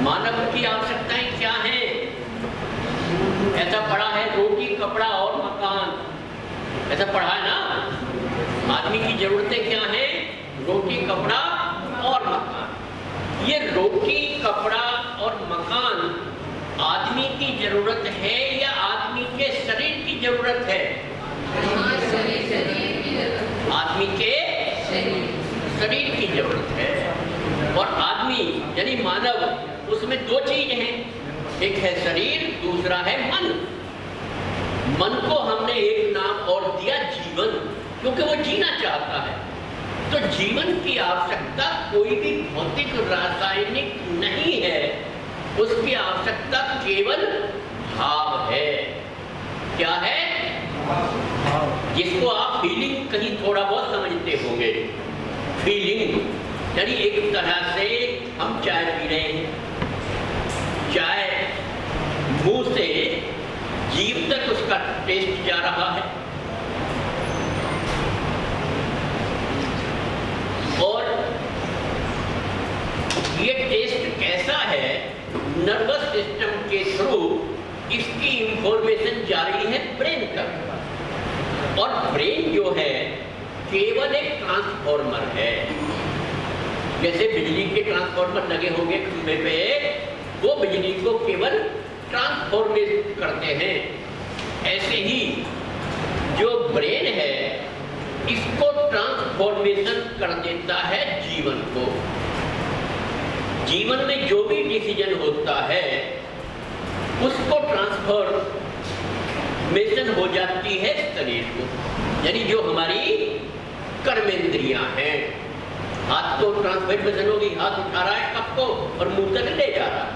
मानव की आवश्यकताएं क्या हैं? ऐसा पढ़ा है, रोटी, कपड़ा और मकान। ऐसा पढ़ा है ना। आदमी की जरूरतें क्या हैं? रोटी, कपड़ा और मकान। ये रोटी, कपड़ा और मकान आदमी की जरूरत है या आदमी के शरीर की जरूरत है? आदमी के शरीर की जरूरत है। और आदमी यानी मानव, उसमें दो चीज हैं, एक है शरीर, दूसरा है मन। मन को हमने एक नाम और दिया जीवन, क्योंकि वो जीना चाहता है। तो जीवन की आवश्यकता कोई भी भौतिक रासायनिक नहीं है, उसकी आवश्यकता केवल भाव है। क्या है? जिसको आप फीलिंग कहीं थोड़ा बहुत समझते होंगे। फीलिंग यानी एक तरह से हम चाय पी रहे हैं, चाय मुंह से जीभ तक उसका टेस्ट जा रहा है, और ये टेस्ट कैसा है? नर्वस सिस्टम के थ्रू इसकी इंफॉर्मेशन जा रही है ब्रेन तक। और ब्रेन जो है केवल एक ट्रांसफॉर्मर है। जैसे बिजली के ट्रांसफॉर्मर लगे होंगे खंभे पे, वो बिजली को केवल ट्रांसफॉर्मेट करते हैं। ऐसे ही जो ब्रेन है इसको ट्रांसफॉर्मेशन कर देता है जीवन को। जीवन में जो भी डिसीजन होता है उसको ट्रांसफॉर्मेशन हो जाती है शरीर को, यानी जो हमारी कर्मेंद्रियां हैं। हाथ को ट्रांसफॉर्मेशन होगी, हाथ उठा रहा है कप को और मुंह तक ले जा रहा है।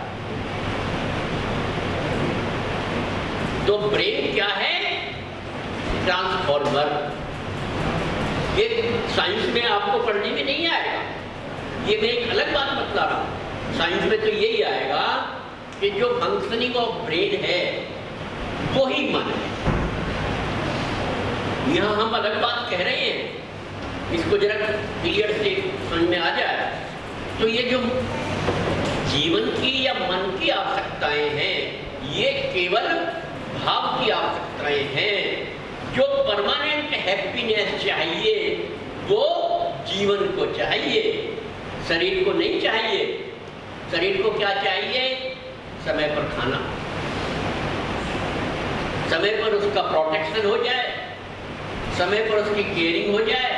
तो ब्रेन क्या है? ट्रांसफॉर्मर। ये साइंस में आपको पढ़ने में नहीं आएगा, ये मैं एक अलग बात बतला रहा हूं। साइंस में तो यही आएगा कि जो फंक्शनिंग ऑफ ब्रेन है वो ही मन है। यहां हम अलग बात कह रहे हैं, इसको जरा क्लियर से समझ में आ जाए। तो ये जो जीवन की या मन की आवश्यकताएं हैं, ये केवल भाव की आवश्यकताएं हैं। जो परमानेंट हैप्पीनेस चाहिए वो जीवन को चाहिए, शरीर को नहीं चाहिए। शरीर को क्या चाहिए? समय पर खाना, समय पर उसका प्रोटेक्शन हो जाए, समय पर उसकी केयरिंग हो जाए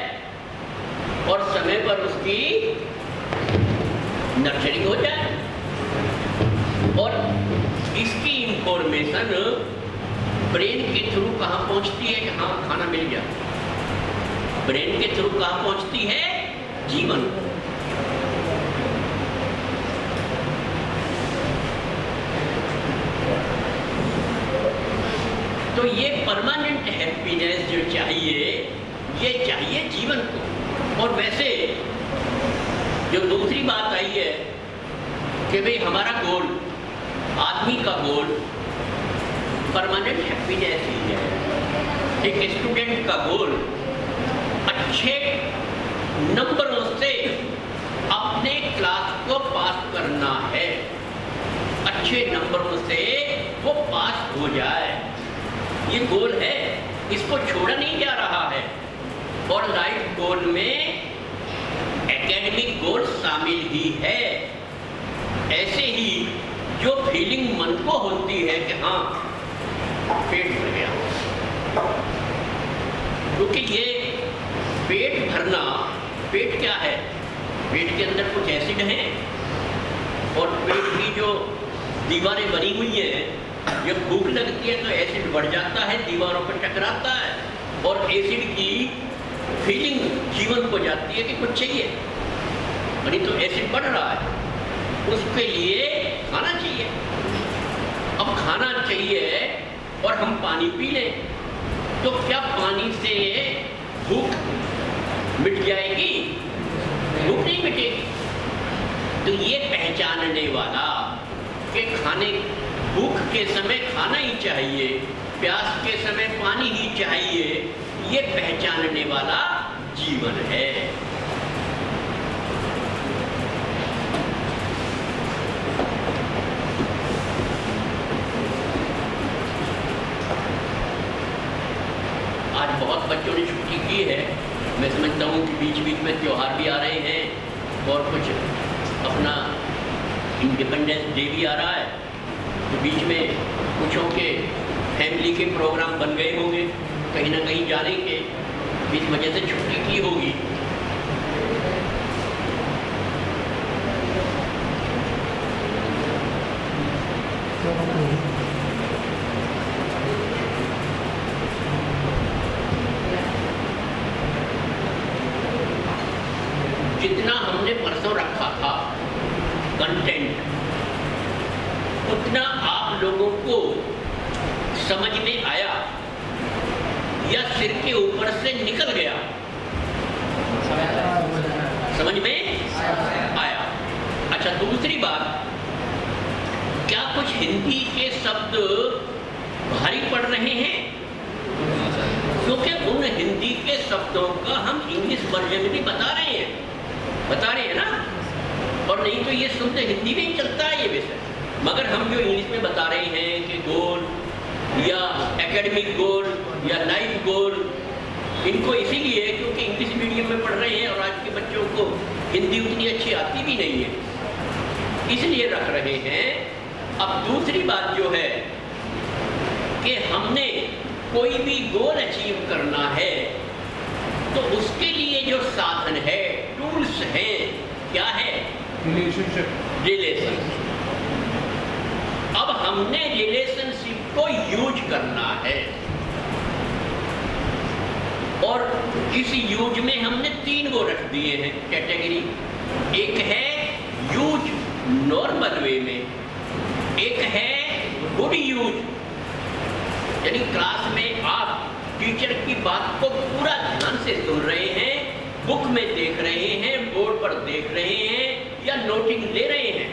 और समय पर उसकी नर्चरिंग हो जाए। और इसकी इंफॉर्मेशन ब्रेन के थ्रू कहाँ पहुंचती है? कि हाँ खाना मिल गया। ब्रेन के थ्रू कहाँ पहुंचती है? जीवन। तो ये परमानेंट हैप्पीनेस जो चाहिए, ये चाहिए जीवन को। और वैसे जो दूसरी बात आई है कि भाई हमारा गोल, आदमी का गोल परमानेंट हैप्पीनेस ही है। एक स्टूडेंट का गोल अच्छे नंबरों से अपने क्लास को पास करना है। अच्छे नंबरों से वो पास हो जाए, ये गोल है, इसको छोड़ा नहीं जा रहा है। और लाइफ गोल में एकेडमिक गोल शामिल ही है। ऐसे ही जो फीलिंग मन को होती है कि हाँ पेट भर गया, क्योंकि ये पेट भरना, पेट क्या है? पेट के अंदर कुछ एसिड है और पेट की जो दीवारें बनी हुई हैं, जब भूख लगती है तो एसिड बढ़ जाता है, दीवारों पर टकराता है और एसिड की फीलिंग जीवन को जाती है कि कुछ चाहिए, नहीं तो एसिड बढ़ रहा है, उसके लिए खाना चाहिए। अब खाना चाहिए और हम पानी पी लें तो क्या पानी से भूख मिट जाएगी? भूख नहीं मिटेगी। तो ये पहचानने वाला कि खाने, भूख के समय खाना ही चाहिए, प्यास के समय पानी ही चाहिए, ये पहचानने वाला जीवन है। त्यौहार भी आ रहे हैं और कुछ अपना इंडिपेंडेंस डे भी आ रहा है, तो बीच में कुछों के फैमिली के प्रोग्राम बन गए होंगे, कहीं ना कहीं जाने के, इस वजह से छुट्टी की होगी। जितना हमने परसों रखा था कंटेंट, उतना आप लोगों को समझ में आया या सिर के ऊपर से निकल गया? समझ में आया। अच्छा, दूसरी बात, क्या कुछ हिंदी के शब्द भारी पड़ रहे हैं? क्योंकि उन हिंदी के शब्दों का हम इंग्लिश वर्जन भी बता रहे हैं ना, और नहीं तो ये शुद्ध हिंदी में ही चलता है ये विषय। मगर हम जो इंग्लिश में बता रहे हैं कि गोल या एकेडमिक गोल या लाइफ गोल, इनको इसीलिए क्योंकि इंग्लिश मीडियम में पढ़ रहे हैं और आज के बच्चों को हिंदी उतनी अच्छी आती भी नहीं है, इसलिए रख रहे हैं। अब दूसरी बात जो है कि हमने कोई भी गोल अचीव करना है तो उसके लिए जो साधन है, टूल्स हैं, क्या है? रिलेशन। अब हमने रिलेशनशिप को यूज करना है, और इस यूज में हमने 3 वो रख दिए हैं कैटेगरी। एक है यूज नॉर्मल वे में, एक है गुड यूज, यानी क्लास में आप टीचर की बात को पूरा ध्यान से सुन रहे हैं, बुक में देख रहे हैं, बोर्ड पर देख रहे हैं या नोटिंग ले रहे हैं,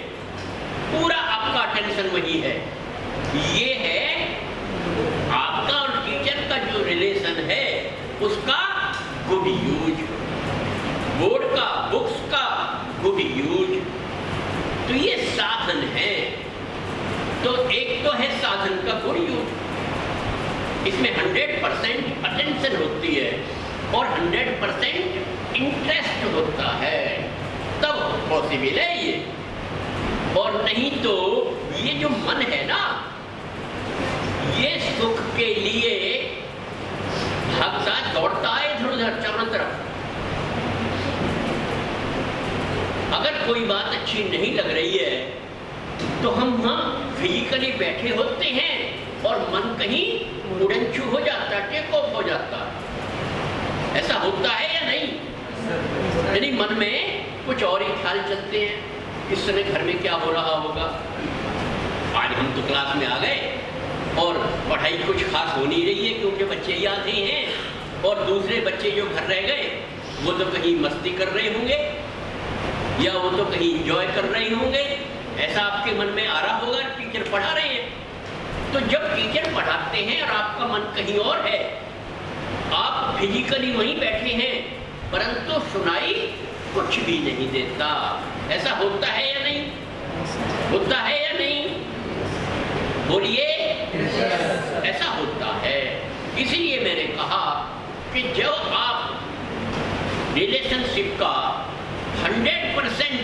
पूरा आपका अटेंशन वही है। ये है आपका और टीचर का जो रिलेशन है उसका गुड यूज, बोर्ड का, बुक्स का गुड यूज। तो ये साधन है। तो एक तो है साधन का गुड यूज, इसमें 100% अटेंशन होती है और 100% इंटरेस्ट होता है, तब पॉसिबल है ये। और नहीं तो ये जो मन है ना, ये सुख के लिए भागता दौड़ता है इधर उधर चारों तरफ। अगर कोई बात अच्छी नहीं लग रही है तो हम फिजिकली बैठे होते हैं और मन कहीं उड़नछू हो जाता है, टेक ऑफ हो जाता है। ऐसा होता है या नहीं? यानी मन में कुछ और ही ख्याल चलते हैं, इस समय घर में क्या हो रहा होगा। आज हम तो क्लास में आ गए और पढ़ाई कुछ खास हो नहीं रही है क्योंकि बच्चे याद ही हैं, और दूसरे बच्चे जो घर रह गए वो तो कहीं मस्ती कर रहे होंगे या वो तो कहीं एंजॉय कर रहे होंगे। ऐसा आपके मन में आ रहा होगा, टीचर पढ़ा रहे हैं। तो जब टीचर पढ़ाते हैं और आपका मन कहीं और है, आप फिजिकली वहीं बैठे हैं परंतु सुनाई कुछ भी नहीं देता। ऐसा होता है या नहीं? होता है या नहीं? बोलिए। ऐसा होता है। इसीलिए मैंने कहा कि जब आप रिलेशनशिप का 100%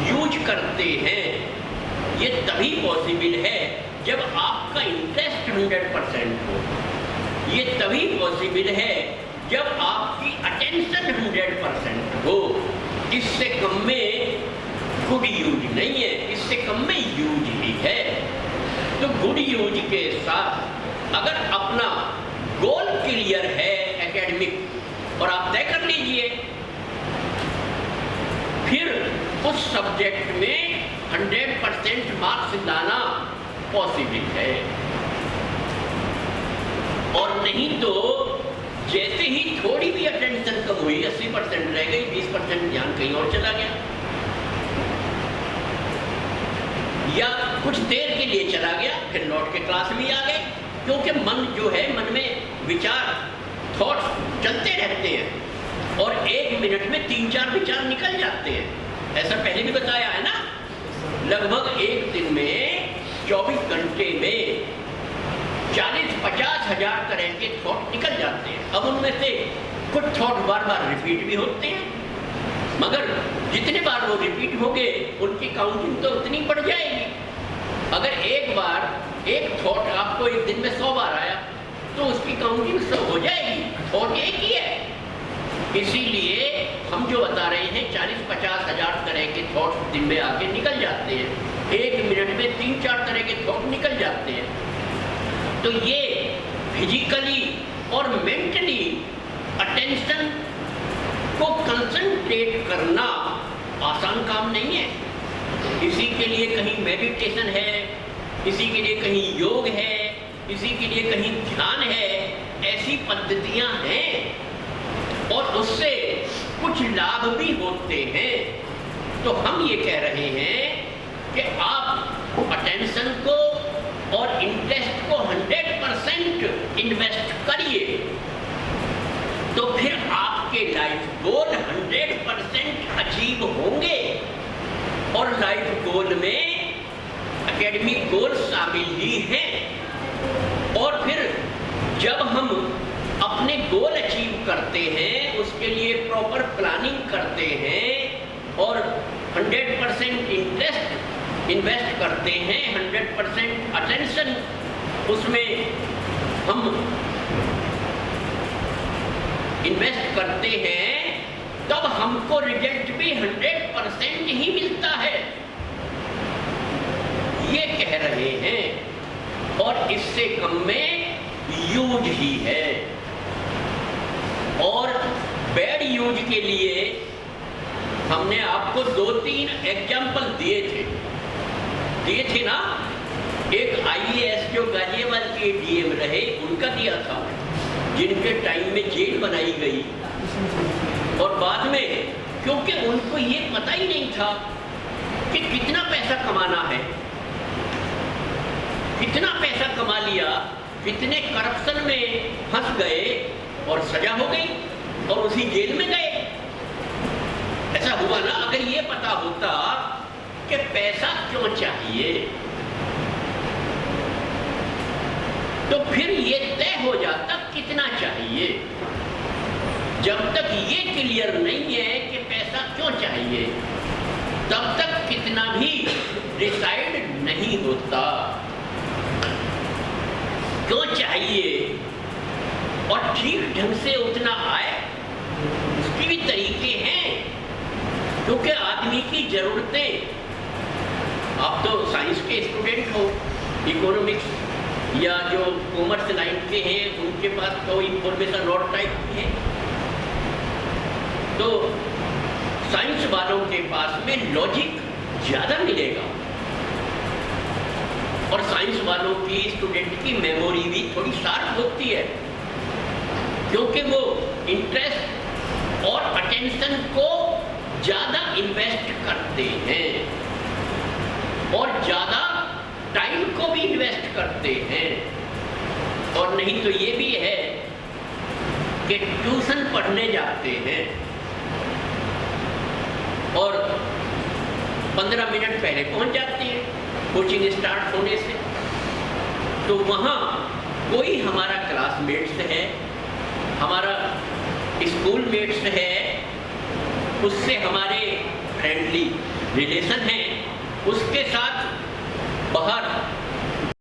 यूज करते हैं, ये तभी पॉसिबल है जब आपका इंटरेस्ट 100% हो। ये तभी पॉसिबल है जब आपकी अटेंशन 100% हो। इससे कम में गुड यूज नहीं है, इससे कम में यूज ही है। तो गुड यूज के साथ अगर अपना गोल क्लियर है एकेडमिक और आप तय कर लीजिए, फिर उस सब्जेक्ट में 100% मार्क्स लाना पॉसिबल है। और नहीं तो जैसे ही थोड़ी भी अटेंशन कम हुई, 80% रह गई, 20% ध्यान कहीं और चला गया, या कुछ देर के लिए चला गया, फिर लौट के क्लास में आ गए। क्योंकि मन जो है, मन में विचार, थॉट्स चलते रहते हैं और 1 मिनट में 3-4 विचार निकल जाते हैं। ऐसा पहले भी बताया है ना। लगभग एक दिन में 24 घंटे में 40-50 हजार तरह के थॉट निकल जाते हैं। अब उनमें से कुछ थॉट बार बार रिपीट भी होते हैं मगर जितने बार वो रिपीट होंगे उनकी काउंटिंग तो उतनी बढ़ जाएगी। अगर एक बार एक थॉट आपको एक दिन में 100 बार आया तो उसकी काउंटिंग 100 हो जाएगी, थॉट एक ही है। इसीलिए हम जो बता रहे हैं 40-50 हजार तरह के थॉट दिन में आके निकल जाते हैं, एक मिनट में 3-4 तरह के थॉट निकल जाते हैं। तो ये फिजिकली और मेंटली अटेंशन को कंसंट्रेट करना आसान काम नहीं है। इसी के लिए कहीं मेडिटेशन है, इसी के लिए कहीं योग है, इसी के लिए कहीं ध्यान है, ऐसी पद्धतियां हैं और उससे कुछ लाभ भी होते हैं। तो हम ये कह रहे हैं कि आप अटेंशन को और इंटरेस्ट को 100% इन्वेस्ट करिए, तो फिर आपके लाइफ गोल 100% अचीव होंगे। और लाइफ गोल में एकेडमिक गोल शामिल ही हैं। और फिर जब हम अपने गोल अचीव करते हैं, उसके लिए प्रॉपर प्लानिंग करते हैं और 100% इंटरेस्ट इन्वेस्ट करते हैं, 100% अटेंशन उसमें हम इन्वेस्ट करते हैं, तब हमको रिजल्ट भी 100% ही मिलता है, ये कह रहे हैं। और इससे कम में यूज ही है। और बैड यूज के लिए हमने आपको 2-3 एग्जाम्पल दिए थे ना। एक आईएएस जो गाजियाबाद के डीएम रहे उनका दिया था, जिनके टाइम में जेल बनाई गई और बाद में क्योंकि उनको ये पता ही नहीं था कि कितना पैसा कमाना है, कितना पैसा कमा लिया, कितने करप्शन में फंस गए और सजा हो गई और उसी जेल में गए। ऐसा हुआ ना। अगर ये पता होता कि पैसा क्यों चाहिए, तो फिर ये तय हो जाता कितना चाहिए। जब तक ये क्लियर नहीं है कि पैसा क्यों चाहिए, तब तक कितना भी डिसाइड नहीं होता। क्यों चाहिए और ठीक ढंग से उतना आए, उसके भी तरीके हैं। क्योंकि आदमी की जरूरतें, आप तो साइंस के स्टूडेंट हो, इकोनॉमिक्स या जो कॉमर्स लाइन के हैं उनके पास तो इंफॉर्मेशन और टाइप की है, तो साइंस वालों के पास में लॉजिक ज़्यादा मिलेगा और साइंस वालों की स्टूडेंट की मेमोरी भी थोड़ी शार्प होती है, क्योंकि वो इंटरेस्ट और अटेंशन को ज़्यादा इन्वेस्ट करते हैं और ज़्यादा टाइम को भी इन्वेस्ट करते हैं। और नहीं तो ये भी है कि ट्यूशन पढ़ने जाते हैं और 15 मिनट पहले पहुंच जाते हैं कोचिंग स्टार्ट होने से। तो वहाँ कोई हमारा क्लासमेट्स है, हमारा स्कूल मेट्स है, उससे हमारे फ्रेंडली रिलेशन है, उसके साथ